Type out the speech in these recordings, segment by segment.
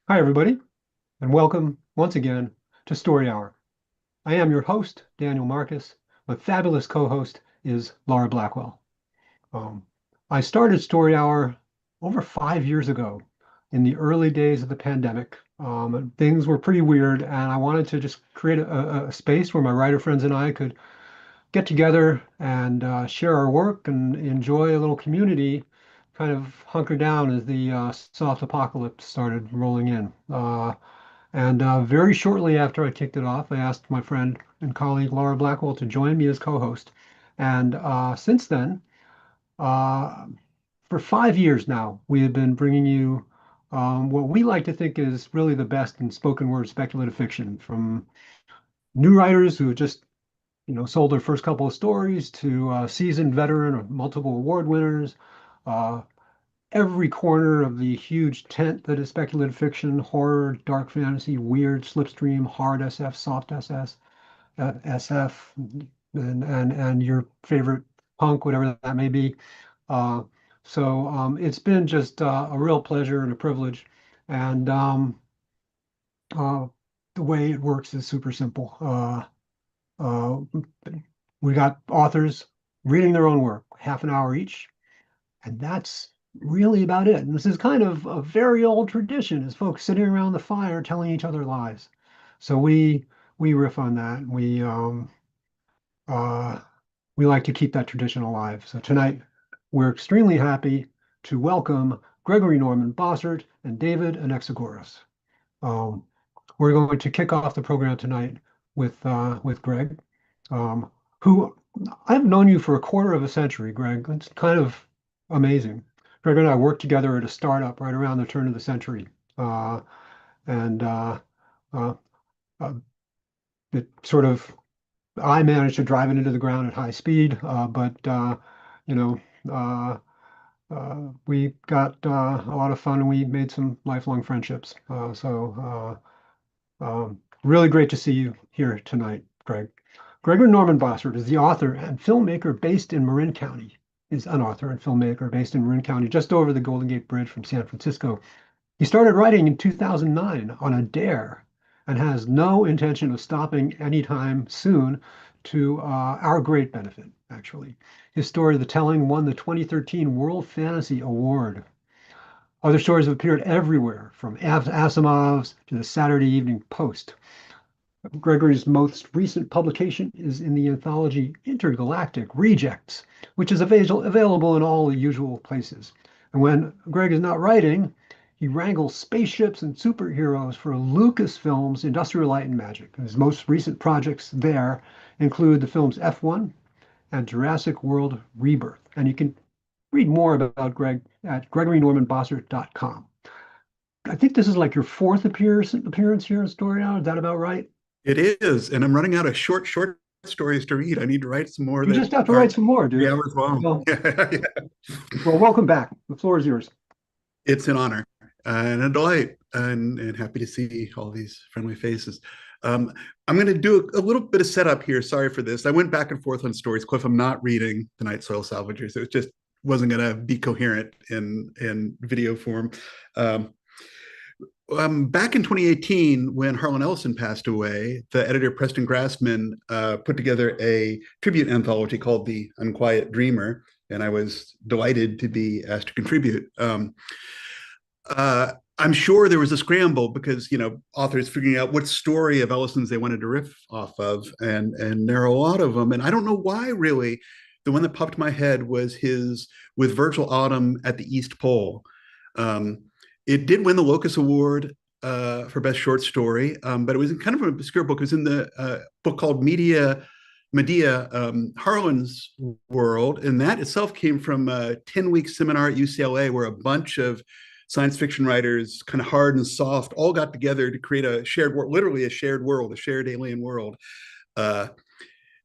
Hi, everybody, and welcome once again to Story Hour. I am your host, Daniel Marcus. My fabulous co-host is Laura Blackwell. Um, I started Story Hour over 5 years ago in the early days of the pandemic. And things were pretty weird, and I wanted to just create a space where my writer friends and I could get together and share our work and enjoy a little community, kind of hunker down as the soft apocalypse started rolling in. And very shortly after I kicked it off, I asked my friend and colleague Laura Blackwell to join me as co-host. And since then, uh, for 5 years now, we have been bringing you what we like to think is really the best in spoken word speculative fiction, from new writers who just sold their first couple of stories to seasoned veteran or multiple award winners. Uh, every corner of the huge tent that is speculative fiction, horror, dark fantasy, weird, slipstream, hard SF, soft SF, and your favorite punk, whatever that may be. Uh, it's been just a real pleasure and a privilege. And uh, the way it works is super simple. Uh, we got authors reading their own work, half an hour each, and that's really about it. And this is kind of a very old tradition, is folks sitting around the fire telling each other lies. So we riff on that. Uh, we like to keep that tradition alive. So tonight we're extremely happy to welcome Gregory Norman Bossert and David Anaxagoras. Um, we're going to kick off the program tonight with Greg, um, who I've known you for a quarter of a century, Greg. It's kind of amazing. Greg and I worked together at a startup right around the turn of the century, uh, and uh, uh, it sort of I managed to drive it into the ground at high speed, but you know. Uh, we got a lot of fun and we made some lifelong friendships. Really great to see you here tonight, Greg. Gregory Norman Bossert is the author and filmmaker based in Marin County, is an author and filmmaker based in Marin County, just over the Golden Gate Bridge from San Francisco. He started writing in 2009 on a dare and has no intention of stopping anytime soon, to our great benefit, actually. His story, The Telling, won the 2013 World Fantasy Award. Other stories have appeared everywhere, from Asimov's to the Saturday Evening Post. Gregory's most recent publication is in the anthology Intergalactic Rejects, which is available in all the usual places. And when Greg is not writing, he wrangles spaceships and superheroes for Lucasfilm's Industrial Light and Magic. His most recent projects there include the films F1 and Jurassic World Rebirth. And you can read more about Greg at gregorynormanbossert.com. I think this is like your fourth appearance here in Story Hour. Is that about right? It is, and I'm running out of short stories to read. I need to write some more You that just have to write aren't some more, three dude. hours long. Well, Yeah. well, welcome back. The floor is yours. It's an honor and a delight, and happy to see all these friendly faces. Um, I'm going to do a little bit of setup here. Sorry for this. I went back and forth on stories. Cliff, I'm not reading The Night Soil Salvagers. It just wasn't going to be coherent in video form. Um, Back in 2018, when Harlan Ellison passed away, the editor Preston Grassman put together a tribute anthology called The Unquiet Dreamer, and I was delighted to be asked to contribute. I'm sure there was a scramble because authors figuring out what story of Ellison's they wanted to riff off of, and there are a lot of them, and I don't know why really. The one that popped in my head was his with Virgil Autumn at the East Pole. Um, it did win the Locus Award for Best Short Story, but it was kind of an obscure book. It was in the book called Medea, Harlan's World, and that itself came from a 10-week seminar at UCLA where a bunch of science fiction writers, kind of hard and soft, all got together to create a shared world, literally a shared world, a shared alien world. Uh,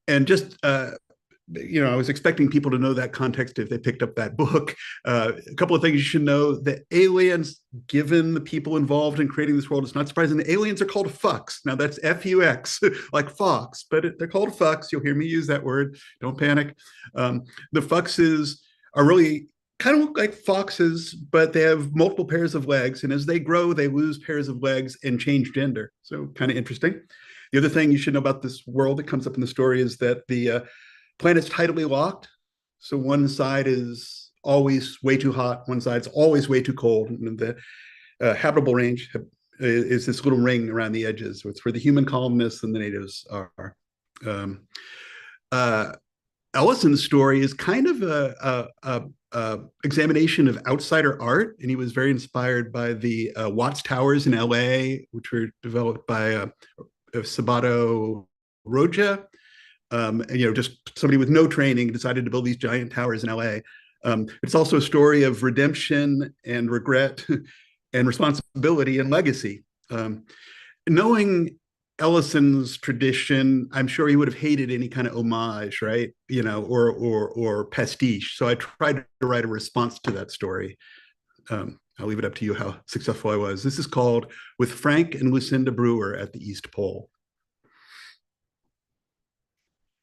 and just I was expecting people to know that context if they picked up that book. A couple of things you should know: the aliens, given the people involved in creating this world, it's not surprising. The aliens are called fucks. Now that's F-U-X, like fox, but they're called fucks. You'll hear me use that word. Don't panic. The fuckses are really kind of look like foxes, but they have multiple pairs of legs. And as they grow, they lose pairs of legs and change gender. So kind of interesting. The other thing you should know about this world that comes up in the story is that the planet's tidally locked. So one side is always way too hot, one side's always way too cold. And the habitable range is this little ring around the edges. It's where the human colonists and the natives are. Um, uh, Ellison's story is kind of a examination of outsider art, and he was very inspired by the Watts Towers in LA, which were developed by Sabato Roja. And, just somebody with no training decided to build these giant towers in LA. It's also a story of redemption and regret and responsibility and legacy. Knowing Ellison's tradition, I'm sure he would have hated any kind of homage, right? Or pastiche. So I tried to write a response to that story. I'll leave it up to you how successful I was. This is called With Frank and Lucinda Brewer at the East Pole.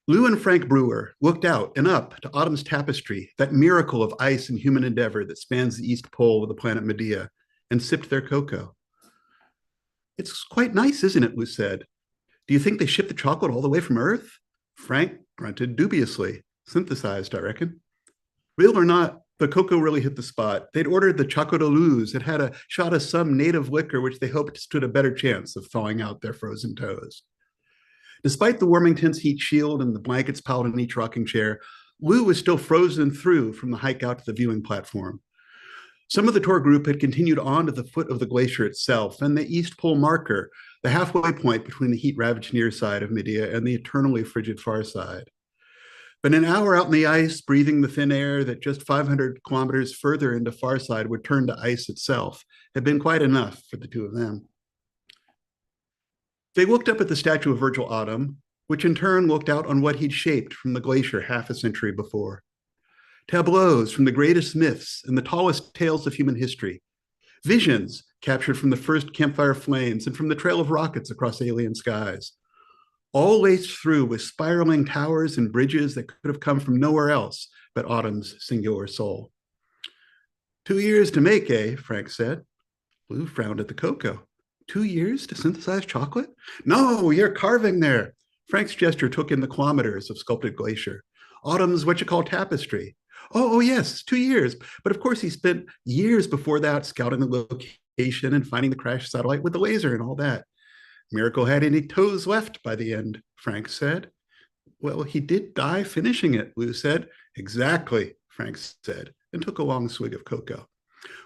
Lou and Frank Brewer looked out and up to autumn's tapestry, that miracle of ice and human endeavor that spans the East Pole of the planet Medea, and sipped their cocoa. It's quite nice, isn't it? Lou said. Do you think they shipped the chocolate all the way from Earth? Frank grunted dubiously. Synthesized, I reckon. Real or not, the cocoa really hit the spot. They'd ordered the chocolate luz. It had a shot of some native liquor which they hoped stood a better chance of thawing out their frozen toes. Despite the warming tent's heat shield and the blankets piled in each rocking chair, Lou was still frozen through from the hike out to the viewing platform. Some of the tour group had continued on to the foot of the glacier itself, and the East Pole marker, the halfway point between the heat-ravaged near side of Medea and the eternally frigid far side. But an hour out in the ice, breathing the thin air that just 500 kilometers further into far side would turn to ice itself had been quite enough for the two of them. They looked up at the statue of Virgil Autumn, which in turn looked out on what he'd shaped from the glacier half a century before. Tableaus from the greatest myths and the tallest tales of human history. Visions captured from the first campfire flames and from the trail of rockets across alien skies. All laced through with spiraling towers and bridges that could have come from nowhere else but Autumn's singular soul. 2 years to make, eh? Frank said. Lou frowned at the cocoa. 2 years to synthesize chocolate? No, you're carving there. Frank's gesture took in the kilometers of sculpted glacier. Autumn's what you call tapestry. Oh, yes, 2 years. But of course, he spent years before that scouting the location and finding the crashed satellite with the laser and all that. Miracle had any toes left by the end, Frank said. Well, he did die finishing it, Lou said. Exactly, Frank said, and took a long swig of cocoa.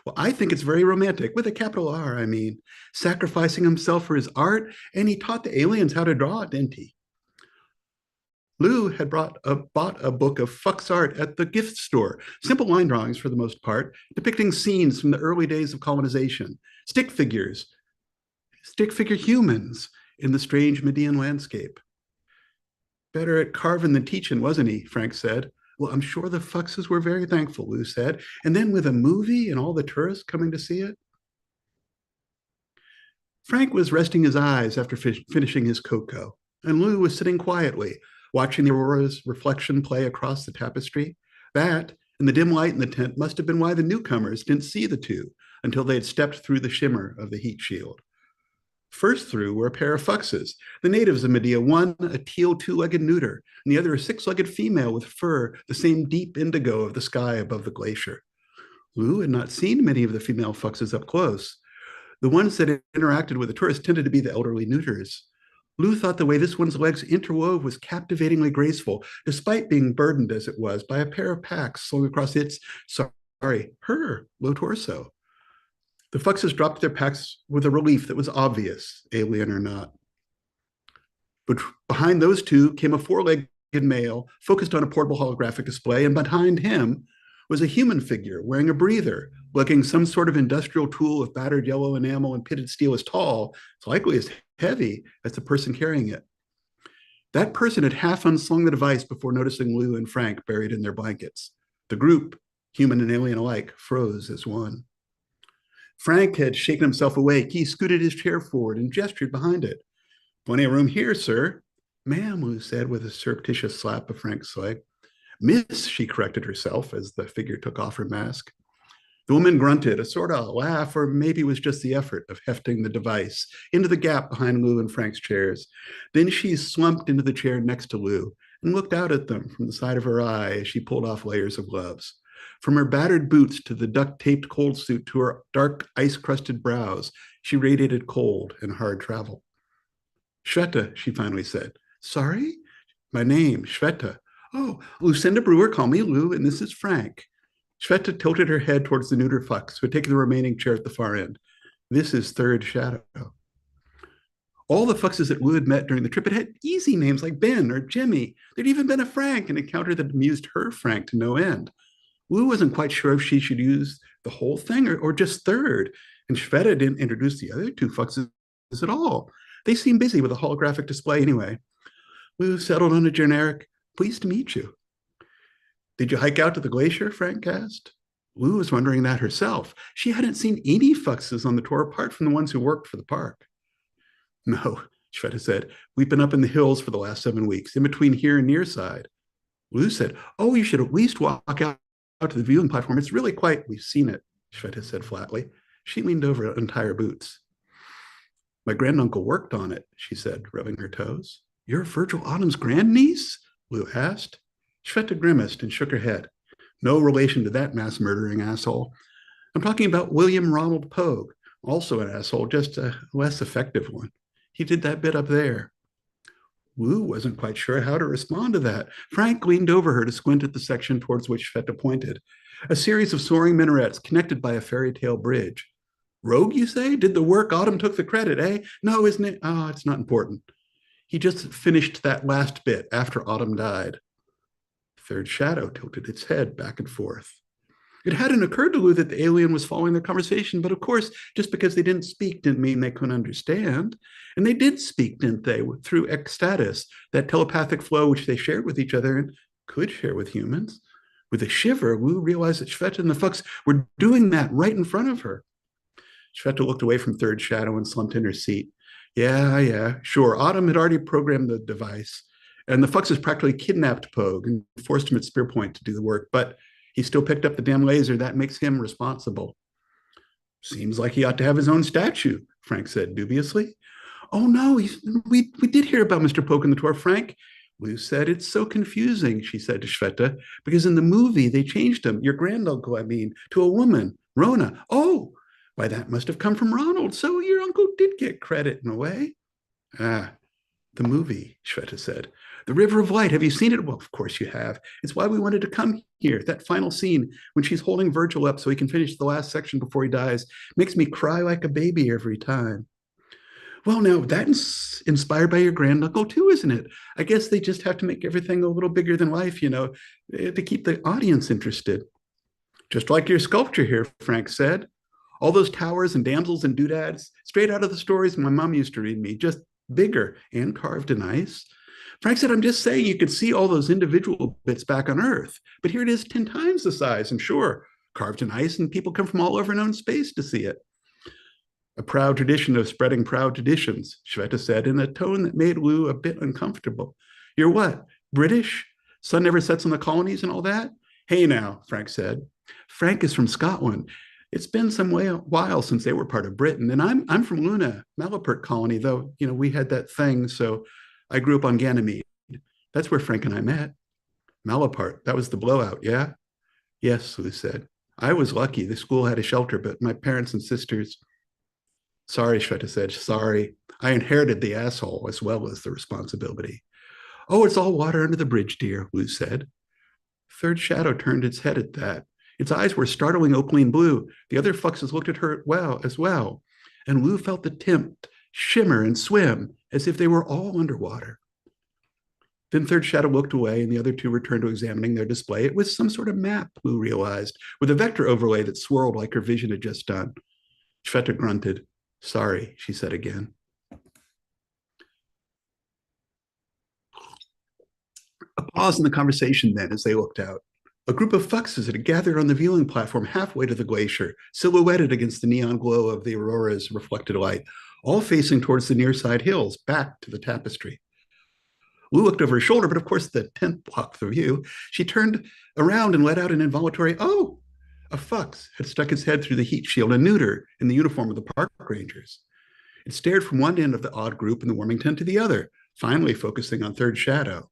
Well, I think it's very romantic, with a capital R, I mean, sacrificing himself for his art, and he taught the aliens how to draw, didn't he? Lou had bought a book of Fuchs art at the gift store, simple line drawings for the most part, depicting scenes from the early days of colonization, stick figure humans in the strange Median landscape. Better at carving than teaching, wasn't he? Frank said. Well, I'm sure the Fuchses were very thankful, Lou said. And then with a movie and all the tourists coming to see it. Frank was resting his eyes after finishing his cocoa, and Lou was sitting quietly, watching the aurora's reflection play across the tapestry. That, and the dim light in the tent, must have been why the newcomers didn't see the two until they had stepped through the shimmer of the heat shield. First through were a pair of Fuchses, the natives of Medea, one a teal two-legged neuter, and the other a six-legged female with fur, the same deep indigo of the sky above the glacier. Lou had not seen many of the female Fuchses up close. The ones that had interacted with the tourists tended to be the elderly neuters. Lou thought the way this one's legs interwove was captivatingly graceful, despite being burdened as it was by a pair of packs slung across her low torso. The Fuchses dropped their packs with a relief that was obvious, alien or not. But behind those two came a four-legged male focused on a portable holographic display, and behind him was a human figure wearing a breather, lugging some sort of industrial tool of battered yellow enamel and pitted steel as tall, it's likely as heavy as the person carrying it. That person had half unslung the device before noticing Lou and Frank buried in their blankets. The group, human and alien alike, froze as one. Frank had shaken himself awake. He scooted his chair forward and gestured behind it. Plenty of room here, sir. Ma'am, Lou said with a surreptitious slap of Frank's leg. Miss, she corrected herself as the figure took off her mask. The woman grunted, a sort of laugh, or maybe it was just the effort of hefting the device into the gap behind Lou and Frank's chairs. Then she slumped into the chair next to Lou and looked out at them from the side of her eye as she pulled off layers of gloves. From her battered boots to the duct-taped cold suit to her dark, ice-crusted brows, she radiated cold and hard travel. Shweta, she finally said. Sorry? My name, Shweta. Oh, Lucinda Brewer, call me Lou, and this is Frank. Shweta tilted her head towards the neuter Fox, who had taken the remaining chair at the far end. This is Third Shadow. All the Foxes that Lou had met during the trip had easy names like Ben or Jimmy. There'd even been a Frank, an encounter that amused her Frank to no end. Lou wasn't quite sure if she should use the whole thing or just Third, and Shweta didn't introduce the other two Foxes at all. They seemed busy with a holographic display anyway. Lou settled on a generic, pleased to meet you. Did you hike out to the glacier? Frank asked. Lou was wondering that herself. She hadn't seen any Foxes on the tour apart from the ones who worked for the park. No, Shweta said. We've been up in the hills for the last 7 weeks, in between here and Nearside. Lou said, oh, you should at least walk out to the viewing platform. It's really quite, we've seen it, Shweta said flatly. She leaned over to untie her boots. My granduncle worked on it, she said, rubbing her toes. You're Virgil Autumn's grandniece? Lou asked. Shweta grimaced and shook her head. No relation to that mass-murdering asshole. I'm talking about William Ronald Pogue, also an asshole, just a less effective one. He did that bit up there. Lou wasn't quite sure how to respond to that. Frank leaned over her to squint at the section towards which Shweta pointed. A series of soaring minarets connected by a fairy tale bridge. Rogue, you say? Did the work? Autumn took the credit, eh? No, isn't it? Oh, it's not important. He just finished that last bit after Autumn died. Third Shadow tilted its head back and forth. It hadn't occurred to Lou that the alien was following their conversation, but of course, just because they didn't speak didn't mean they couldn't understand. And they did speak, didn't they, through ecstasis, that telepathic flow which they shared with each other and could share with humans. With a shiver, Lou realized that Shweta and the Fox were doing that right in front of her. Shweta looked away from Third Shadow and slumped in her seat. Yeah, sure. Autumn had already programmed the device, and the Foxes practically kidnapped Pogue and forced him at Spear Point to do the work, but he still picked up the damn laser. That makes him responsible. Seems like he ought to have his own statue, Frank said dubiously. Oh, no, we did hear about Mr. Pogue in the tour, Frank. Lou said, it's so confusing, she said to Shweta, because in the movie they changed him, your granduncle, I mean, to a woman, Rona. Oh, why, that must have come from Ronald. So your uncle did get credit in a way. Ah, the movie, Shweta said. The River of Light. Have you seen it? Well, of course you have. It's why we wanted to come here. That final scene when she's holding Virgil up so he can finish the last section before he dies makes me cry like a baby every time. Well, now that's inspired by your granduncle too, isn't it? I guess they just have to make everything a little bigger than life, to keep the audience interested. Just like your sculpture here, Frank said. All those towers and damsels and doodads, straight out of the stories my mom used to read me, just bigger and carved in ice. Frank said, I'm just saying you could see all those individual bits back on Earth, but here it is 10 times the size, and sure, carved in ice, and people come from all over known space to see it. A proud tradition of spreading proud traditions, Shweta said in a tone that made Lou a bit uncomfortable. You're what, British? Sun never sets on the colonies and all that? Hey now, Frank said. Frank is from Scotland. It's been some while since they were part of Britain, and I'm from Luna, Malapert colony, though, we had that thing, so I grew up on Ganymede. That's where Frank and I met. Malapert, that was the blowout, yeah? Yes, Lou said. I was lucky. The school had a shelter, but my parents and sisters... Sorry, Shweta said, sorry. I inherited the asshole as well as the responsibility. Oh, it's all water under the bridge, dear, Lou said. Third Shadow turned its head at that. Its eyes were startling opaline blue. The other Foxes looked at her as well, and Lou felt the tint shimmer and swim as if they were all underwater. Then Third Shadow looked away, and the other two returned to examining their display. It was some sort of map, Lou realized, with a vector overlay that swirled like her vision had just done. Shweta grunted. Sorry, she said again. A pause in the conversation then as they looked out. A group of Foxes had gathered on the viewing platform halfway to the glacier, silhouetted against the neon glow of the aurora's reflected light, all facing towards the nearside hills, back to the tapestry. Lou looked over her shoulder, but of course the tent blocked the view. She turned around and let out an involuntary, oh! A fox had stuck its head through the heat shield, a neuter in the uniform of the park rangers. It stared from one end of the odd group in the warming tent to the other, finally focusing on Third Shadow.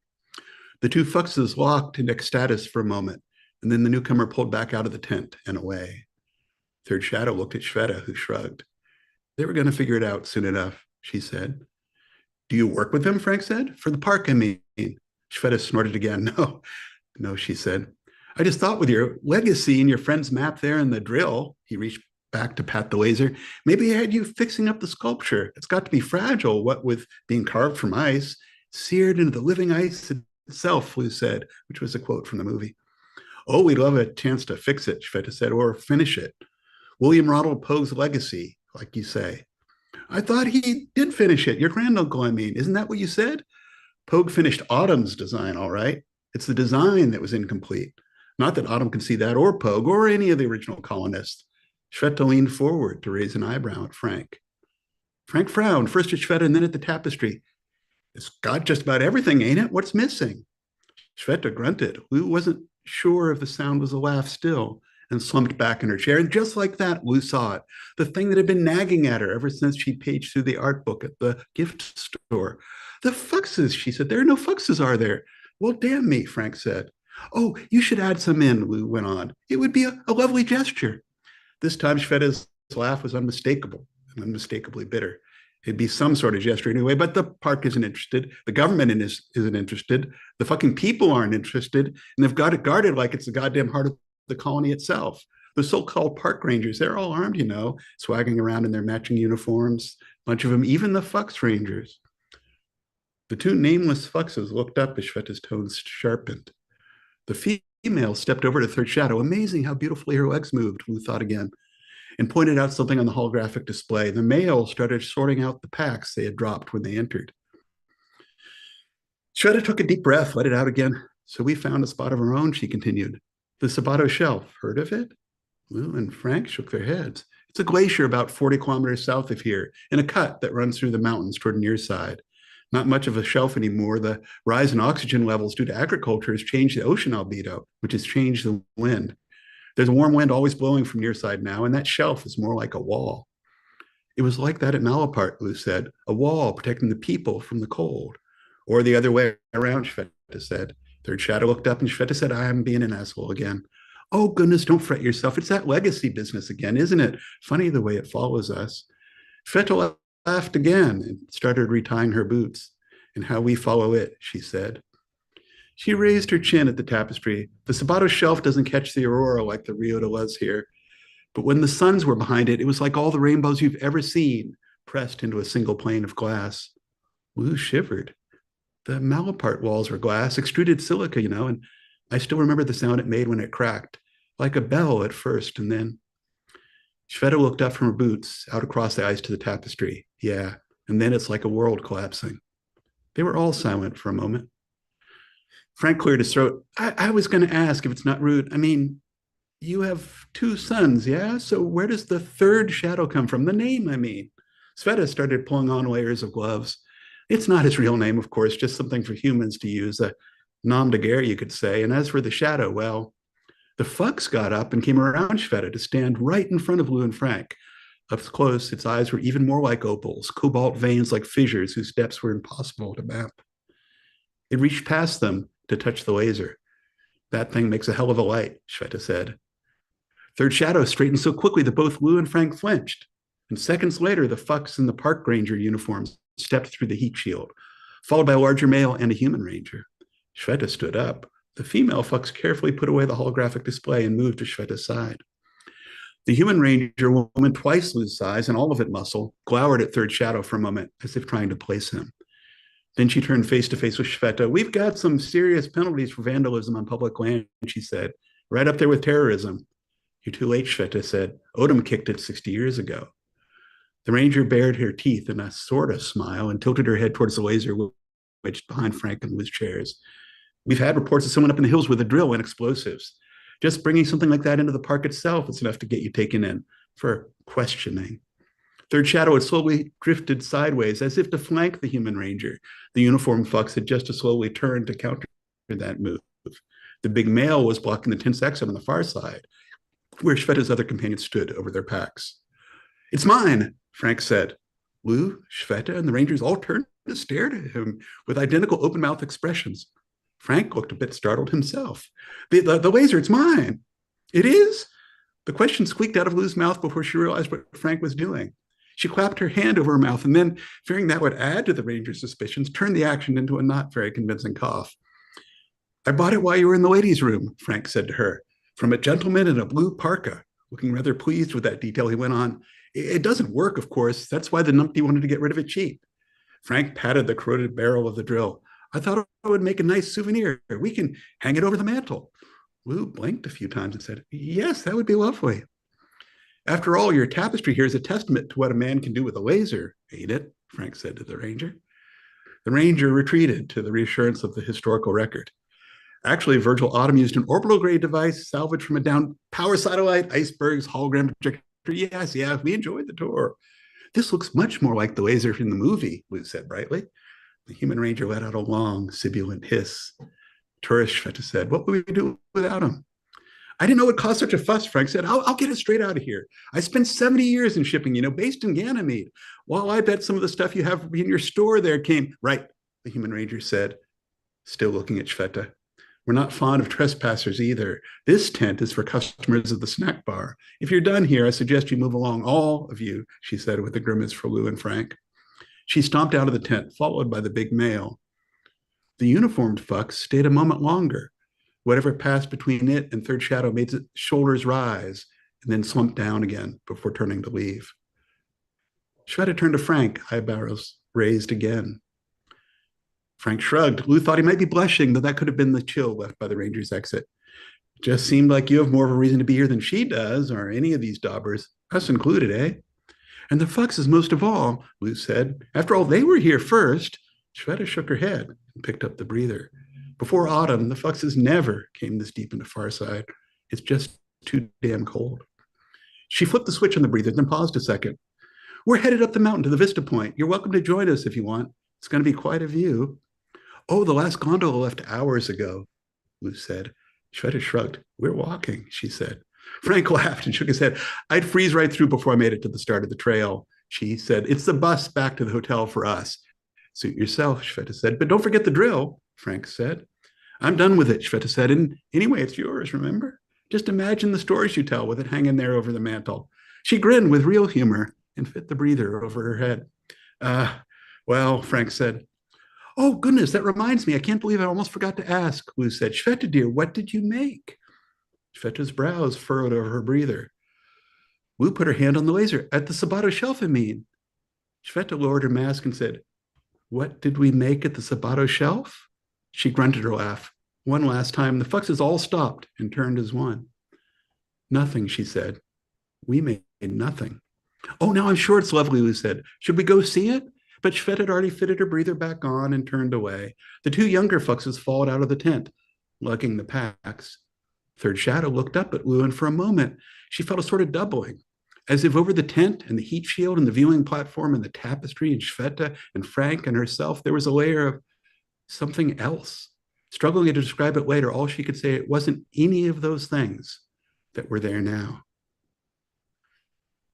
The two foxes locked in ecstasis for a moment, and then the newcomer pulled back out of the tent and away. Third Shadow looked at Shveta, who shrugged. They were going to figure it out soon enough, she said. Do you work with them? Frank said. For the park, I mean. Shveta snorted again. No, she said. I just thought with your legacy and your friend's map there and the drill, he reached back to pat the laser, maybe I had you fixing up the sculpture. It's got to be fragile, what with being carved from ice, seared into the living ice itself, Lou said, which was a quote from the movie. Oh, we'd love a chance to fix it, Shveta said, or finish it. William Ronald Poe's legacy, like you say. I thought he did finish it. Your granduncle, I mean. Isn't that what you said? Pogue finished Autumn's design, all right. It's the design that was incomplete. Not that Autumn could see that, or Pogue, or any of the original colonists. Shveta leaned forward to raise an eyebrow at Frank. Frank frowned, first at Shveta and then at the tapestry. It's got just about everything, ain't it? What's missing? Shveta grunted. Lou wasn't sure if the sound was a laugh still, and slumped back in her chair. And just like that, Lou saw it, the thing that had been nagging at her ever since she paged through the art book at the gift store. The fuxes, she said. There are no fuxes, are there? Well, damn me, Frank said. Oh, you should add some in, Lou went on. It would be a lovely gesture. This time, Shveta's laugh was unmistakable and unmistakably bitter. It'd be some sort of gesture anyway, but the park isn't interested. The government isn't interested. The fucking people aren't interested. And they've got it guarded like it's the goddamn heart of the colony itself. The so-called park rangers, they're all armed, you know, swagging around in their matching uniforms. A bunch of them, even the Fux Rangers. The two nameless Fuxes looked up as Shveta's tones sharpened. The female stepped over to Third Shadow. Amazing how beautifully her legs moved, Lou thought again, and pointed out something on the holographic display. The male started sorting out the packs they had dropped when they entered. Shveta took a deep breath, let it out again. So we found a spot of our own, she continued. The Sabato Shelf. Heard of it? Lou and Frank shook their heads. It's a glacier about 40 kilometers south of here, in a cut that runs through the mountains toward Nearside. Not much of a shelf anymore. The rise in oxygen levels due to agriculture has changed the ocean albedo, which has changed the wind. There's a warm wind always blowing from Nearside now, and that shelf is more like a wall. It was like that at Malapart, Lou said, a wall protecting the people from the cold. Or the other way around, Shveta said. Third Shadow looked up and Shveta said, I'm being an asshole again. Oh, goodness, don't fret yourself. It's that legacy business again, isn't it? Funny the way it follows us. Shveta laughed again and started retying her boots. And how we follow it, she said. She raised her chin at the tapestry. The Sabato Shelf doesn't catch the aurora like the Rio de Luz here. But when the suns were behind it, it was like all the rainbows you've ever seen pressed into a single pane of glass. Lou shivered. The Malapart walls were glass, extruded silica, you know, and I still remember the sound it made when it cracked, like a bell at first, and then... Shveta looked up from her boots, out across the ice to the tapestry. Yeah, and then it's like a world collapsing. They were all silent for a moment. Frank cleared his throat. I was going to ask if it's not rude. I mean, you have two sons, yeah? So where does the third shadow come from? The name, I mean. Shveta started pulling on layers of gloves. It's not his real name, of course, just something for humans to use, a nom de guerre, you could say. And as for the shadow, well, the Fux got up and came around Shveta to stand right in front of Lou and Frank. Up close, its eyes were even more like opals, cobalt veins like fissures whose depths were impossible to map. It reached past them to touch the laser. That thing makes a hell of a light, Shveta said. Third Shadow straightened so quickly that both Lou and Frank flinched. And seconds later, the Fux in the park ranger uniforms stepped through the heat shield, followed by a larger male and a human ranger. Shveta stood up. The female Fux carefully put away the holographic display and moved to Shveta's side. The human ranger, woman twice Lou's size and all of it muscle, glowered at Third Shadow for a moment, as if trying to place him. Then she turned face to face with Shveta. We've got some serious penalties for vandalism on public land, she said, right up there with terrorism. You're too late, Shveta said. Odom kicked it 60 years ago. The ranger bared her teeth in a sort of smile and tilted her head towards the laser wedged behind Frank and Lou's chairs. We've had reports of someone up in the hills with a drill and explosives. Just bringing something like that into the park itself is enough to get you taken in for questioning. Third Shadow had slowly drifted sideways as if to flank the human ranger. The uniformed fucks had just as slowly turned to counter that move. The big male was blocking the tense exit on the far side, where Shveta's other companions stood over their packs. It's mine, Frank said. Lou, Shveta, and the rangers all turned to stare at him with identical open-mouthed expressions. Frank looked a bit startled himself. The laser, it's mine. It is? The question squeaked out of Lou's mouth before she realized what Frank was doing. She clapped her hand over her mouth and then, fearing that would add to the ranger's suspicions, turned the action into a not very convincing cough. I bought it while you were in the ladies' room, Frank said to her, from a gentleman in a blue parka. Looking rather pleased with that detail, he went on, it doesn't work, of course. That's why the numpty wanted to get rid of it cheap. Frank patted the corroded barrel of the drill. I thought it would make a nice souvenir. We can hang it over the mantle. Lou blinked a few times and said, yes, that would be lovely. After all, your tapestry here is a testament to what a man can do with a laser, ain't it? Frank said to the ranger. The ranger retreated to the reassurance of the historical record. Actually, Virgil Autumn used an orbital grade device salvaged from a downed power satellite, icebergs, hologram projector. Yes, we enjoyed the tour. This looks much more like the laser in the movie, Lou said brightly. The human ranger let out a long, sibilant hiss. Tourist, Shveta said, what would we do without him? I didn't know it caused such a fuss, Frank said. I'll get it straight out of here. I spent 70 years in shipping, based in Ganymede. Well, I bet some of the stuff you have in your store there came. Right, the human ranger said, still looking at Shveta. We're not fond of trespassers either. This tent is for customers of the snack bar. If you're done here, I suggest you move along, all of you, she said with a grimace for Lou and Frank. She stomped out of the tent, followed by the big male. The uniformed fuck stayed a moment longer. Whatever passed between it and Third Shadow made its shoulders rise and then slumped down again before turning to leave. Shveta turned to Frank, eyebrows raised again. Frank shrugged. Lou thought he might be blushing, though that could have been the chill left by the ranger's exit. Just seemed like you have more of a reason to be here than she does, or any of these daubers, us included, eh? And the Fuxes most of all, Lou said. After all, they were here first. Shveta shook her head and picked up the breather. Before autumn, the Fuxes never came this deep into Farside. It's just too damn cold. She flipped the switch on the breather, then paused a second. We're headed up the mountain to the Vista Point. You're welcome to join us if you want. It's going to be quite a view. Oh, the last gondola left hours ago, Lou said. Shveta shrugged. We're walking, she said. Frank laughed and shook his head. I'd freeze right through before I made it to the start of the trail. She said, it's the bus back to the hotel for us. Suit yourself, Shveta said. But don't forget the drill, Frank said. I'm done with it, Shveta said. And anyway, it's yours, remember? Just imagine the stories you tell with it hanging there over the mantle. She grinned with real humor and fit the breather over her head. Well, Frank said. Oh, goodness, that reminds me. I can't believe I almost forgot to ask, Lou said. Shveta, dear, what did you make? Shveta's brows furrowed over her breather. Lou put her hand on the laser. At the Sabato shelf, I mean. Shveta lowered her mask and said, what did we make at the Sabato shelf? She grunted her laugh. One last time, the Fuxes all stopped and turned as one. Nothing, she said. We made nothing. Oh, now I'm sure it's lovely, Lou said. Should we go see it? But Shveta had already fitted her breather back on and turned away. The two younger Fuxes followed out of the tent, lugging the packs. Third Shadow looked up at Lou, and for a moment, she felt a sort of doubling, as if over the tent and the heat shield and the viewing platform and the tapestry and Shveta and Frank and herself, there was a layer of something else. Struggling to describe it later, all she could say, it wasn't any of those things that were there now.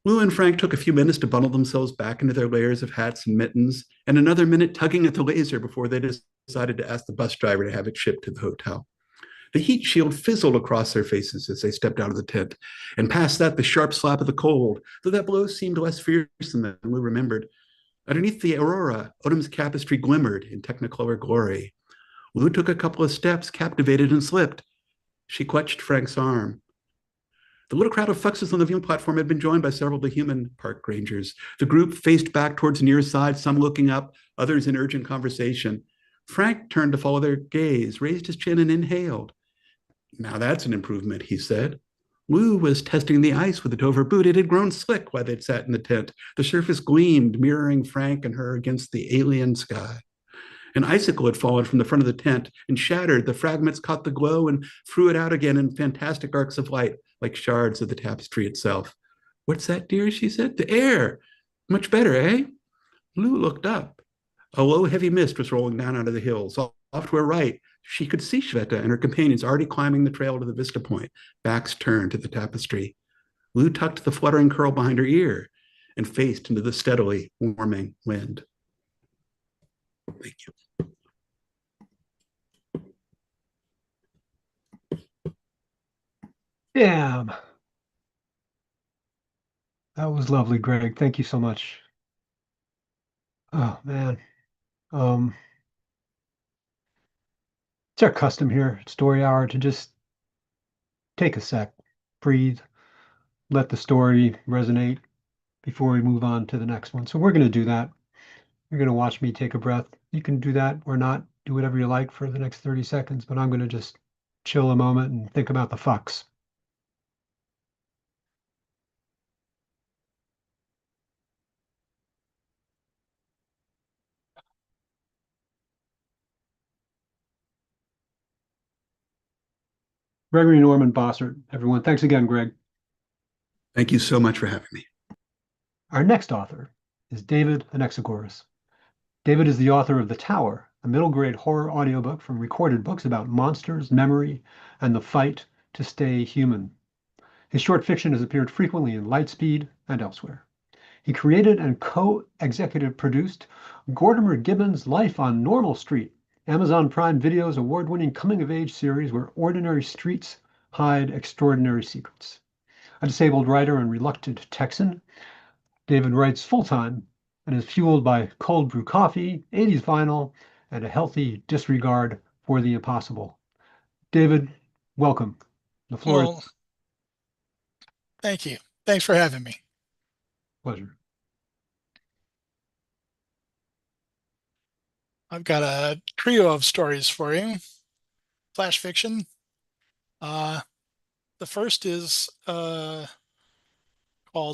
Lou and Frank took a few minutes to bundle themselves back into their layers of hats and mittens, and another minute tugging at the laser before they decided to ask the bus driver to have it shipped to the hotel. The heat shield fizzled across their faces as they stepped out of the tent, and past that, the sharp slap of the cold, though that blow seemed less fearsome than Lou remembered. Underneath the aurora, Autumn's tapestry glimmered in technicolor glory. Lou took a couple of steps, captivated, and slipped. She clutched Frank's arm. The little crowd of Fuxes on the viewing platform had been joined by several of the human park rangers. The group faced back towards the near side, some looking up, others in urgent conversation. Frank turned to follow their gaze, raised his chin, and inhaled. Now that's an improvement, he said. Lou was testing the ice with the toe of her boot. It had grown slick while they'd sat in the tent. The surface gleamed, mirroring Frank and her against the alien sky. An icicle had fallen from the front of the tent and shattered. The fragments caught the glow and threw it out again in fantastic arcs of light, like shards of the tapestry itself. What's that, dear? She said. The air. Much better, eh? Lou looked up. A low, heavy mist was rolling down out of the hills. Off to her right, she could see Shveta and her companions already climbing the trail to the vista point, backs turned to the tapestry. Lou tucked the fluttering curl behind her ear and faced into the steadily warming wind. Thank you. Damn. That was lovely, Greg. Thank you so much. Oh man. Um, it's our custom here at Story Hour to just take a sec, breathe, let the story resonate before we move on to the next one. So we're going to do that. You're going to watch me take a breath. You can do that or not, do whatever you like for the next 30 seconds, but I'm going to just chill a moment and think about the fucks. Gregory Norman Bossert, everyone. Thanks again, Greg. Thank you so much for having me. Our next author is David Anaxagoras. David is the author of The Tower, a middle grade horror audiobook from Recorded Books about monsters, memory, and the fight to stay human. His short fiction has appeared frequently in Lightspeed and elsewhere. He created and co-executive produced Gordimer Gibbon's Life on Normal Street, Amazon Prime Video's award-winning coming-of-age series where ordinary streets hide extraordinary secrets. A disabled writer and reluctant Texan, David writes full-time and is fueled by cold brew coffee, 80s vinyl, and a healthy disregard for the impossible. David, welcome. The floor is Well, thank you. Thanks for having me. a pleasure. I've got a trio of stories for you, flash fiction. Uh, the first is called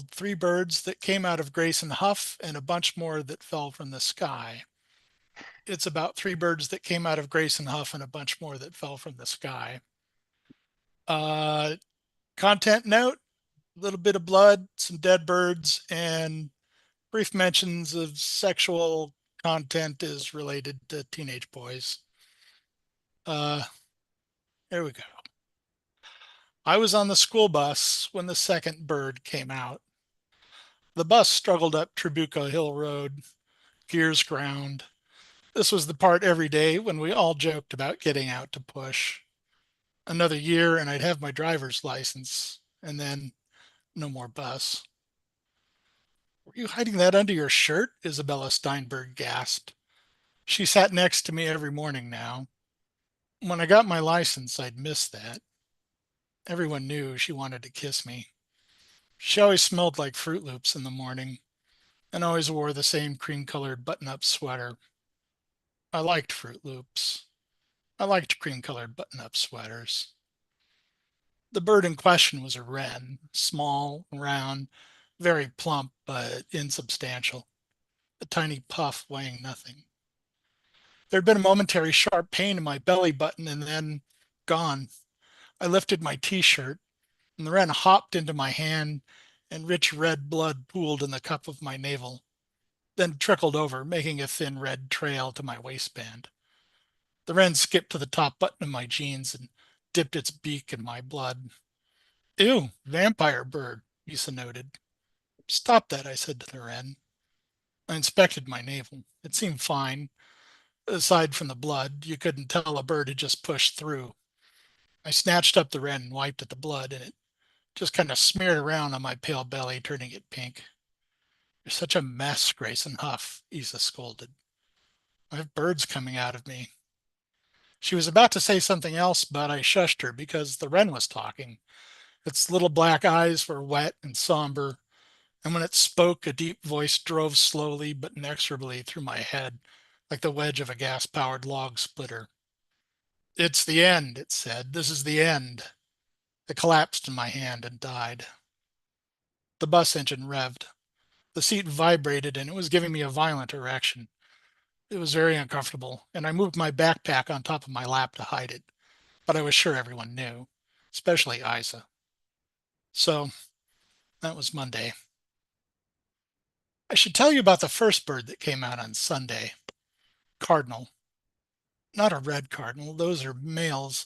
Three Birds That Came Out of Grayson Huff and a Bunch More That Fell from the Sky. It's about three birds that came out of Grayson Huff and a bunch more that fell from the sky. Uh, Content note, a little bit of blood, some dead birds, and brief mentions of sexual content is related to teenage boys. Uh, there we go. I was on the school bus when the second bird came out. The bus struggled up Tribuco Hill Road, gears ground. This was the part every day when we all joked about getting out to push. Another year and I'd have my driver's license, and then no more bus. Were you hiding that under your shirt? Isabella Steinberg gasped. She sat next to me every morning now. When I got my license, I'd missed that. Everyone knew she wanted to kiss me. She always smelled like Fruit Loops in the morning and always wore the same cream-colored button-up sweater. I liked Fruit Loops. I liked cream-colored button-up sweaters. The bird in question was a wren, small, round, very plump, but insubstantial, a tiny puff weighing nothing. There had been a momentary sharp pain in my belly button and then gone. I lifted my t-shirt and the wren hopped into my hand and rich red blood pooled in the cup of my navel, then trickled over, making a thin red trail to my waistband. The wren skipped to the top button of my jeans and dipped its beak in my blood. Ew, vampire bird, Isa noted. Stop that, I said to the wren. I inspected my navel. It seemed fine. Aside from the blood, you couldn't tell a bird had just pushed through. I snatched up the wren and wiped at the blood, and it just kind of smeared around on my pale belly, turning it pink. You're such a mess, Grayson Huff, Isa scolded. I have birds coming out of me. She was about to say something else, but I shushed her because the wren was talking. Its little black eyes were wet and somber, and when it spoke, a deep voice drove slowly but inexorably through my head, like the wedge of a gas-powered log splitter. It's the end, it said. This is the end. It collapsed in my hand and died. The bus engine revved. The seat vibrated, and it was giving me a violent erection. It was very uncomfortable, and I moved my backpack on top of my lap to hide it. But I was sure everyone knew, especially Isa. So that was Monday. I should tell you about the first bird that came out on Sunday. Cardinal. Not a red cardinal. Those are males.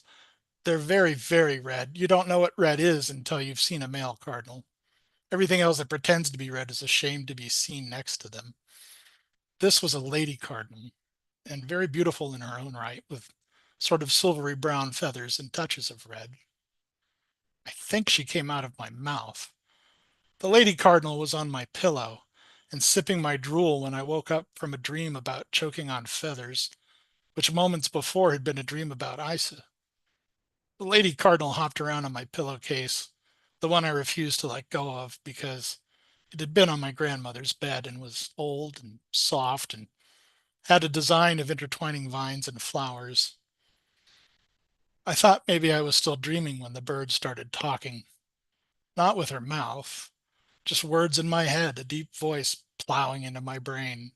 They're very, very red. You don't know what red is until you've seen a male cardinal. Everything else that pretends to be red is ashamed to be seen next to them. This was a lady cardinal, and very beautiful in her own right, with sort of silvery brown feathers and touches of red. I think she came out of my mouth. The lady cardinal was on my pillow and sipping my drool when I woke up from a dream about choking on feathers, which moments before had been a dream about Isa. The lady cardinal hopped around on my pillowcase, the one I refused to let go of because it had been on my grandmother's bed and was old and soft and had a design of intertwining vines and flowers. I thought maybe I was still dreaming when the bird started talking, not with her mouth, just words in my head, a deep voice plowing into my brain.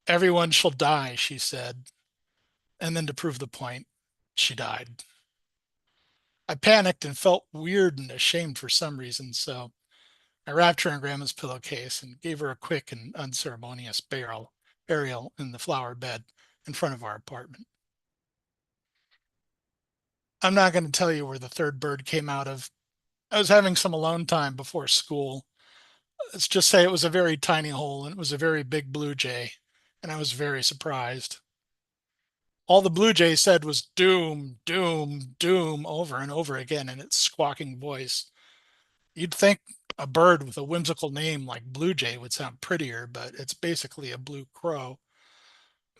Everyone shall die, she said. And then to prove the point, she died. I panicked and felt weird and ashamed for some reason, so I wrapped her in Grandma's pillowcase and gave her a quick and unceremonious burial in the flower bed in front of our apartment. I'm not going to tell you where the third bird came out of. I was having some alone time before school. Let's just say it was a very tiny hole and it was a very big blue jay, and I was very surprised. All the blue jay said was doom, doom, doom over and over again in its squawking voice. You'd think a bird with a whimsical name like blue jay would sound prettier, but it's basically a blue crow.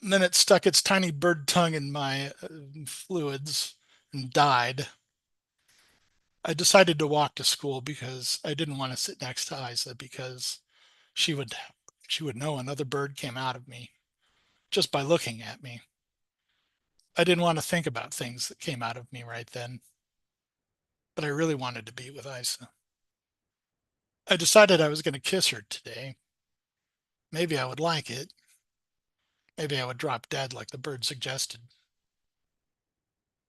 And then it stuck its tiny bird tongue in my fluids and died. I decided to walk to school because I didn't want to sit next to Isa because she would she would know another bird came out of me just by looking at me. I didn't want to think about things that came out of me right then, but I really wanted to be with Isa. I decided I was going to kiss her today. Maybe I would like it. Maybe I would drop dead like the bird suggested.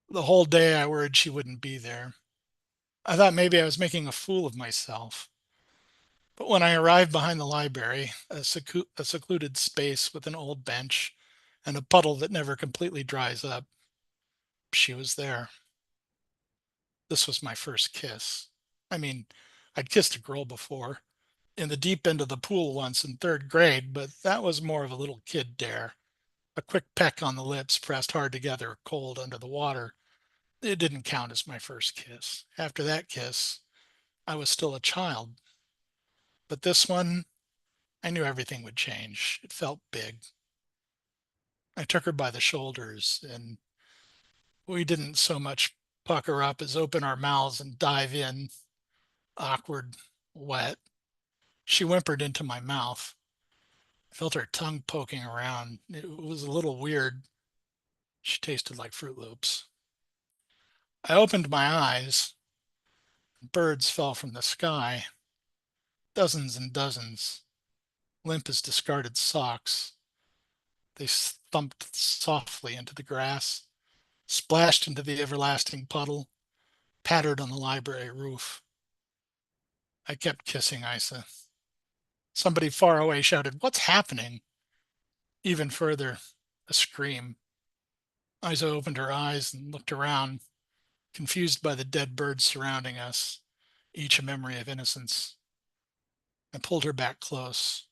The whole day I worried she wouldn't be there. I thought maybe I was making a fool of myself. But when I arrived behind the library, a secluded space with an old bench and a puddle that never completely dries up, she was there. This was my first kiss. I mean, I'd kissed a girl before, in the deep end of the pool once in third grade, but that was more of a little kid dare. A quick peck on the lips pressed hard together, cold under the water. It didn't count as my first kiss. After that kiss, I was still a child. But this one, I knew everything would change. It felt big. I took her by the shoulders, and we didn't so much pucker up as open our mouths and dive in, awkward, wet. She whimpered into my mouth. I felt her tongue poking around. It was a little weird. She tasted like Fruit Loops. I opened my eyes. Birds fell from the sky, dozens and dozens, limp as discarded socks. They thumped softly into the grass, splashed into the everlasting puddle, pattered on the library roof. I kept kissing Isa. Somebody far away shouted, "What's happening?" Even further, a scream. Isa opened her eyes and looked around, confused by the dead birds surrounding us, each a memory of innocence. I pulled her back close.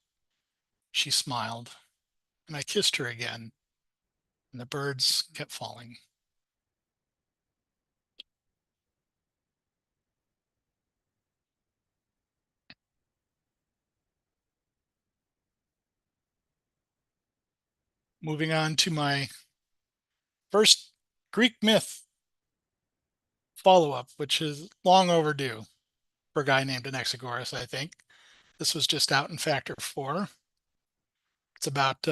She smiled, and I kissed her again, and the birds kept falling. Moving on to my first Greek myth follow up, which is long overdue for a guy named Anaxagoras, I think. This was just out in Factor 4. It's about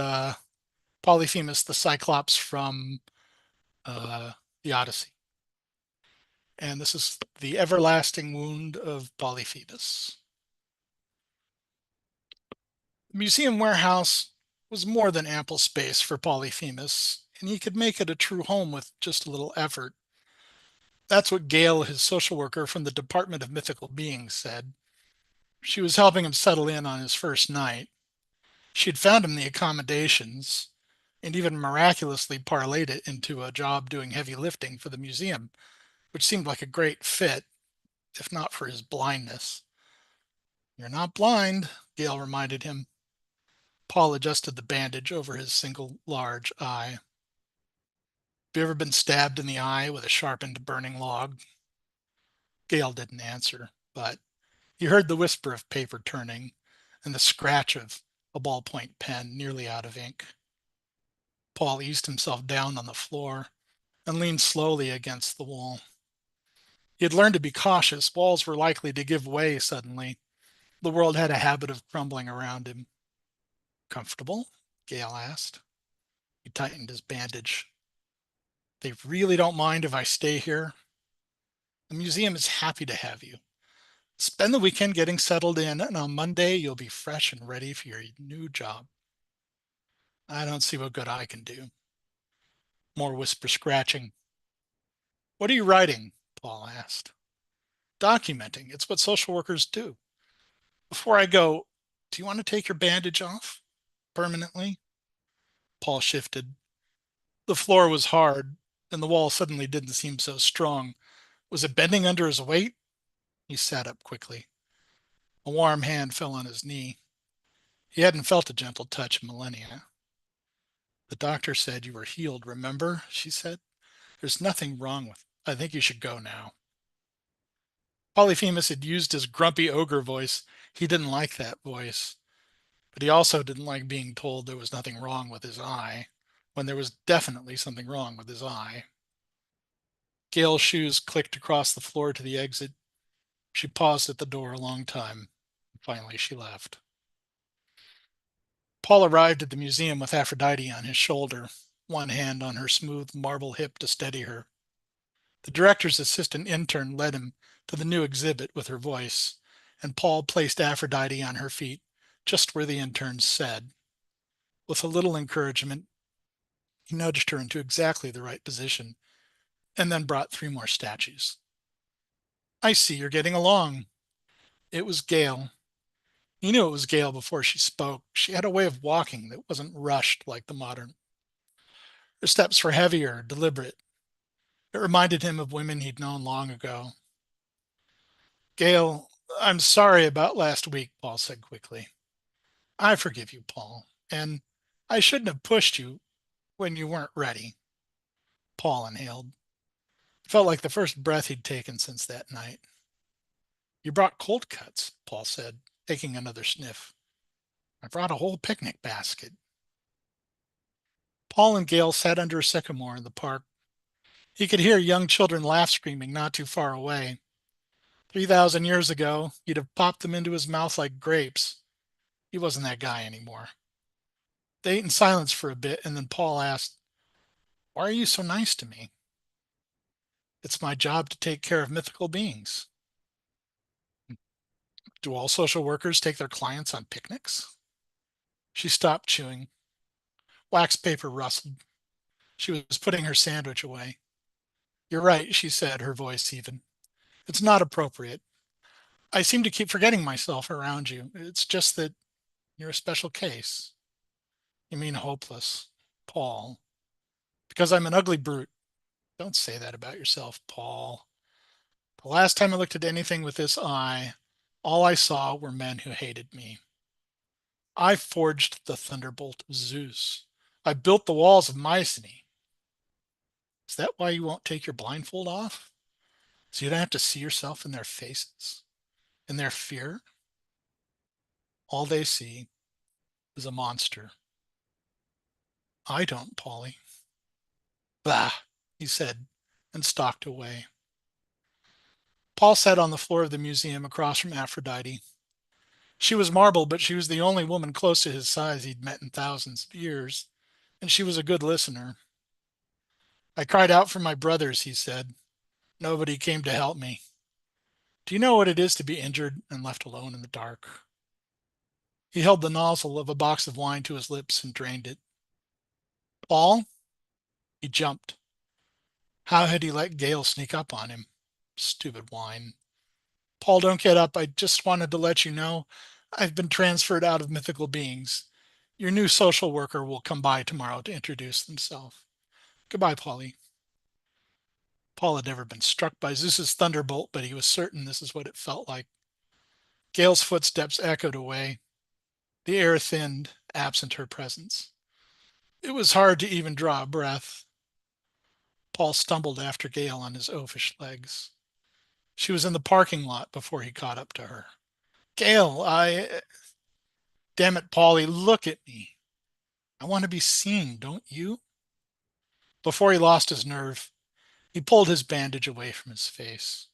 Polyphemus, the Cyclops from the Odyssey. And this is the Everlasting Wound of Polyphemus. The museum warehouse was more than ample space for Polyphemus, and he could make it a true home with just a little effort. That's what Gail, his social worker from the Department of Mythical Beings, said. She was helping him settle in on his first night. She had found him the accommodations and even miraculously parlayed it into a job doing heavy lifting for the museum, which seemed like a great fit, if not for his blindness. You're not blind, Gail reminded him. Paul adjusted the bandage over his single large eye. Have you ever been stabbed in the eye with a sharpened burning log? Gail didn't answer, but he heard the whisper of paper turning and the scratch of a ballpoint pen nearly out of ink. Paul eased himself down on the floor and leaned slowly against the wall. He had learned to be cautious. Walls were likely to give way suddenly. The world had a habit of crumbling around him. Comfortable? Gail asked. He tightened his bandage. They really don't mind if I stay here. The museum is happy to have you. Spend the weekend getting settled in, and on Monday you'll be fresh and ready for your new job. I don't see what good I can do. More whisper scratching. What are you writing? Paul asked. Documenting. It's what social workers do. Before I go, do you want to take your bandage off? Permanently? Paul shifted. The floor was hard, and the wall suddenly didn't seem so strong. Was it bending under his weight? He sat up quickly. A warm hand fell on his knee. He hadn't felt a gentle touch in millennia. The doctor said you were healed, remember? She said. There's nothing wrong with it. I think you should go now. Polyphemus had used his grumpy ogre voice. He didn't like that voice. But he also didn't like being told there was nothing wrong with his eye, when there was definitely something wrong with his eye. Gail's shoes clicked across the floor to the exit. She paused at the door a long time. Finally, she left. Paul arrived at the museum with Aphrodite on his shoulder, one hand on her smooth marble hip to steady her. The director's assistant intern led him to the new exhibit with her voice, and Paul placed Aphrodite on her feet, just where the intern said. With a little encouragement, he nudged her into exactly the right position, and then brought 3 more statues. I see you're getting along. It was Gail. He knew it was Gail before she spoke. She had a way of walking that wasn't rushed like the modern. Her steps were heavier, deliberate. It reminded him of women he'd known long ago. Gail, I'm sorry about last week, Paul said quickly. I forgive you, Paul, and I shouldn't have pushed you when you weren't ready. Paul inhaled. It felt like the first breath he'd taken since that night. You brought cold cuts, Paul said, taking another sniff. I brought a whole picnic basket. Paul and Gail sat under a sycamore in the park. He could hear young children laugh screaming not too far away. 3,000 years ago, he'd have popped them into his mouth like grapes. He wasn't that guy anymore. They ate in silence for a bit, and then Paul asked, Why are you so nice to me? It's my job to take care of mythical beings. Do all social workers take their clients on picnics? She stopped chewing. Wax paper rustled. She was putting her sandwich away. You're right, she said, her voice even. It's not appropriate. I seem to keep forgetting myself around you. It's just that you're a special case. You mean hopeless, Paul. Because I'm an ugly brute. Don't say that about yourself, Paul. The last time I looked at anything with this eye, all I saw were men who hated me. I forged the thunderbolt of Zeus. I built the walls of Mycenae. Is that why you won't take your blindfold off? So you don't have to see yourself in their faces, in their fear? All they see is a monster. I don't, Polly. Bah, he said, and stalked away. Paul sat on the floor of the museum across from Aphrodite. She was marble, but she was the only woman close to his size he'd met in thousands of years, and she was a good listener. I cried out for my brothers, he said. Nobody came to help me. Do you know what it is to be injured and left alone in the dark? He held the nozzle of a box of wine to his lips and drained it. Paul? He jumped. How had he let Gail sneak up on him? Stupid wine. Paul, don't get up. I just wanted to let you know I've been transferred out of mythical beings. Your new social worker will come by tomorrow to introduce themselves. Goodbye, Polly. Paul had never been struck by Zeus's thunderbolt, but he was certain this is what it felt like. Gale's footsteps echoed away. The air thinned, absent her presence. It was hard to even draw a breath. Paul stumbled after Gale on his oafish legs. She was in the parking lot before he caught up to her. Gale, Damn it, Paulie, look at me. I want to be seen, don't you? Before he lost his nerve, he pulled his bandage away from his face.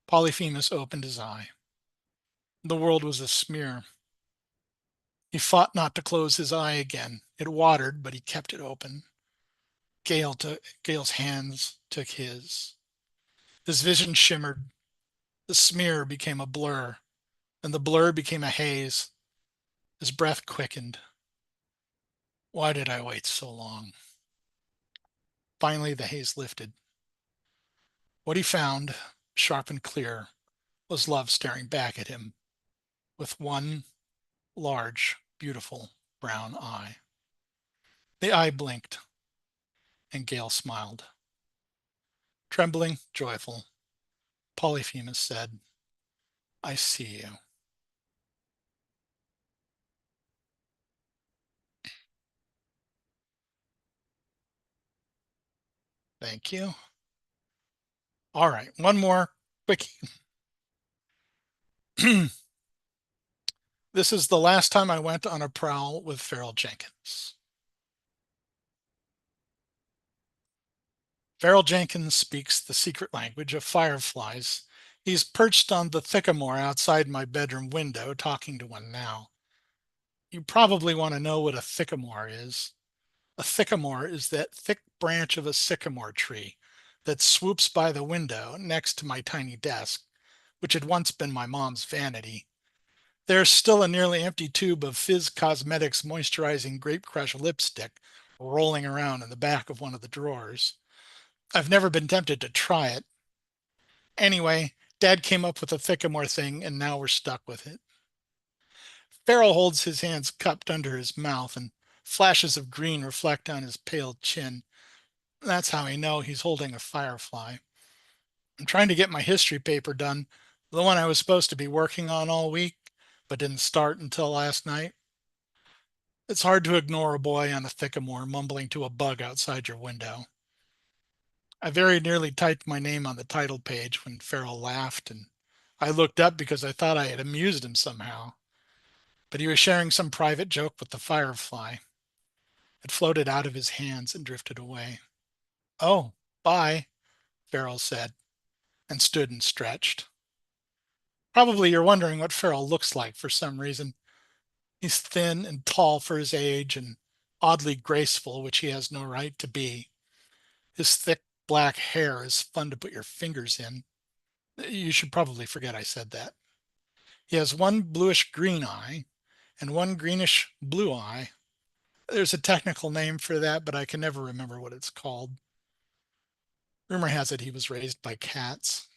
Polyphemus opened his eye. The world was a smear. He fought not to close his eye again. It watered, but he kept it open. Gale's hands took his. His vision shimmered. The smear became a blur, and the blur became a haze. His breath quickened. Why did I wait so long? Finally, the haze lifted. What he found, sharp and clear, was love staring back at him with one large, beautiful brown eye. The eye blinked, and Gale smiled. Trembling, joyful, Polyphemus said, I see you. Thank you. All right, one more quickie. This is the last time I went on a prowl with Farrell Jenkins. Farrell Jenkins speaks the secret language of fireflies. He's perched on the sycamore outside my bedroom window, talking to one now. You probably want to know what a sycamore is. A sycamore is that thick branch of a sycamore tree that swoops by the window next to my tiny desk, which had once been my mom's vanity. There's still a nearly empty tube of Fizz Cosmetics moisturizing grape crush lipstick rolling around in the back of one of the drawers. I've never been tempted to try it. Anyway, Dad came up with a sycamore thing, and now we're stuck with it. Farrell holds his hands cupped under his mouth, and flashes of green reflect on his pale chin. That's how I know he's holding a firefly. I'm trying to get my history paper done, the one I was supposed to be working on all week, but didn't start until last night. It's hard to ignore a boy on a sycamore mumbling to a bug outside your window. I very nearly typed my name on the title page when Farrell laughed, and I looked up because I thought I had amused him somehow. But he was sharing some private joke with the firefly. It floated out of his hands and drifted away. Oh, bye, Farrell said, and stood and stretched. Probably you're wondering what Farrell looks like for some reason. He's thin and tall for his age and oddly graceful, which he has no right to be. His thick black hair is fun to put your fingers in. You should probably forget I said that. He has one bluish green eye and one greenish blue eye. There's a technical name for that, but I can never remember what it's called. Rumor has it he was raised by cats.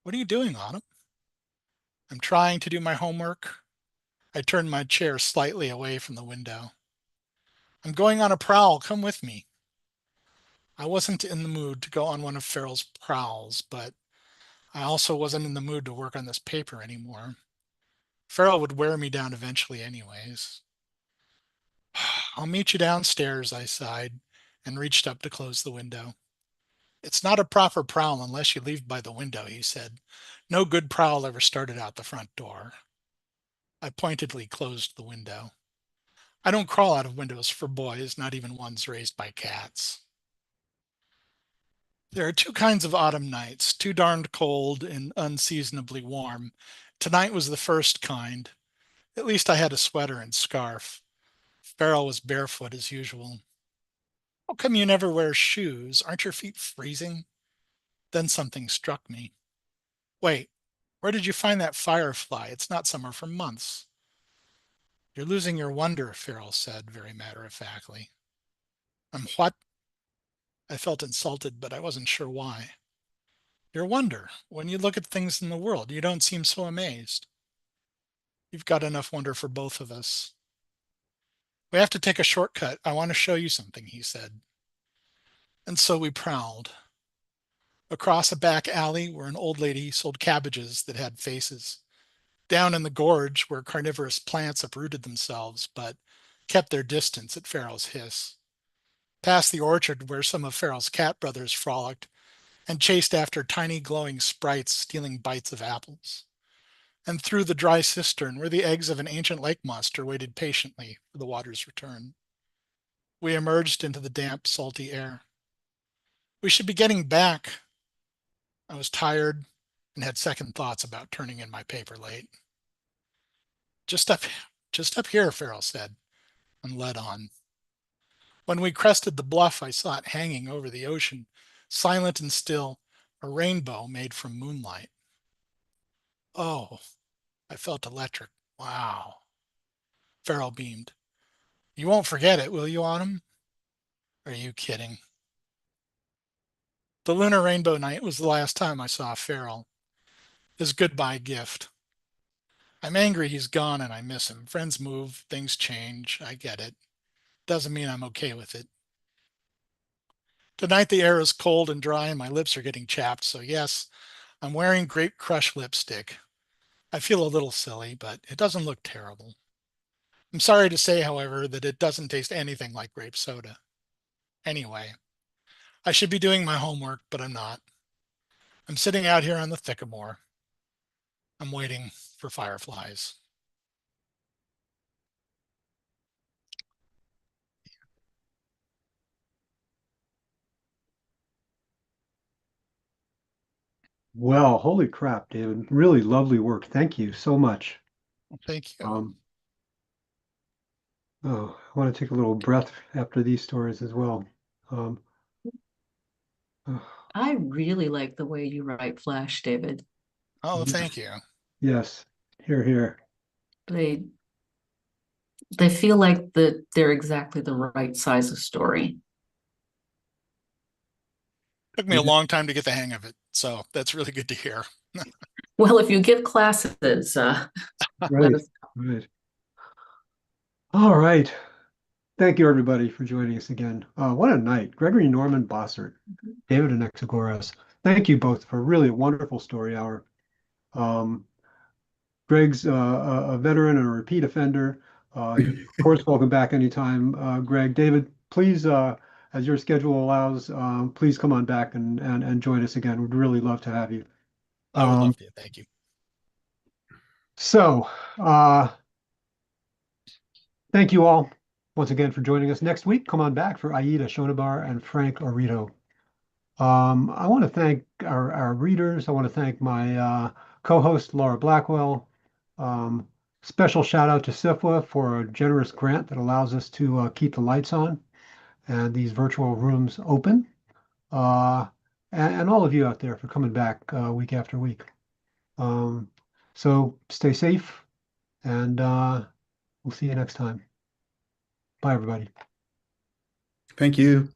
What are you doing, Autumn? I'm trying to do my homework. I turned my chair slightly away from the window. I'm going on a prowl. Come with me. I wasn't in the mood to go on one of Farrell's prowls, but I also wasn't in the mood to work on this paper anymore. Farrell would wear me down eventually anyways. I'll meet you downstairs, I sighed, and reached up to close the window. It's not a proper prowl unless you leave by the window, he said. No good prowl ever started out the front door. I pointedly closed the window. I don't crawl out of windows for boys, not even ones raised by cats. There are two kinds of autumn nights, too darned cold and unseasonably warm. Tonight was the first kind. At least I had a sweater and scarf. Farrell was barefoot as usual. How come you never wear shoes? Aren't your feet freezing? Then something struck me. Wait, where did you find that firefly? It's not summer for months. You're losing your wonder, Farrell said, very matter-of-factly. I'm what? I felt insulted, but I wasn't sure why. Your wonder. When you look at things in the world, you don't seem so amazed. You've got enough wonder for both of us. We have to take a shortcut. I want to show you something, he said. And so we prowled. Across a back alley where an old lady sold cabbages that had faces. Down in the gorge where carnivorous plants uprooted themselves but kept their distance at Farrell's hiss. Past the orchard where some of Farrell's cat brothers frolicked and chased after tiny glowing sprites stealing bites of apples. And through the dry cistern where the eggs of an ancient lake monster waited patiently for the water's return. We emerged into the damp, salty air. We should be getting back. I was tired and had second thoughts about turning in my paper late. Just up, just up here, Farrell said, and led on. When we crested the bluff, I saw it hanging over the ocean, silent and still, a rainbow made from moonlight. Oh, I felt electric. Wow. Farrell beamed. You won't forget it, will you, Autumn? Are you kidding? The lunar rainbow night was the last time I saw Farrell. His goodbye gift. I'm angry he's gone and I miss him. Friends move, things change. I get it. Doesn't mean I'm okay with it. Tonight the air is cold and dry and my lips are getting chapped, so yes, I'm wearing Grape Crush lipstick. I feel a little silly, but it doesn't look terrible. I'm sorry to say, however, that it doesn't taste anything like grape soda. Anyway, I should be doing my homework, but I'm not. I'm sitting out here on the sycamore. I'm waiting for fireflies. Well, holy crap, David. Really lovely work. Thank you so much. Well, thank you. Um, oh, I want to take a little breath after these stories as well. Um, oh, I really like the way you write Flash, David. Oh, thank you. yes, here, here. They they feel like they're exactly the right size of story. Took me a long time to get the hang of it, so that's really good to hear. Well, if you give classes, let Right, us. right. All right. Thank you, everybody, for joining us again. What a night. Gregory Norman Bossert, David Anaxagoras. Thank you both for really a wonderful story hour. Um, Greg's a veteran and a repeat offender. You're, of course, welcome back anytime, Greg. David, please, as your schedule allows, please come on back and join us again. We'd really love to have you. I would Um, love to. Thank you. so, uh, thank you all once again for joining us. Next week, come on back for Aida Shonabar and Frank Orito. I want to thank our readers. I want to thank my co-host, Laura Blackwell. Um, Special shout out to SIFWA for a generous grant that allows us to keep the lights on and these virtual rooms open. Uh, and all of you out there for coming back week after week. Um, so stay safe and we'll see you next time. Bye, everybody. Thank you.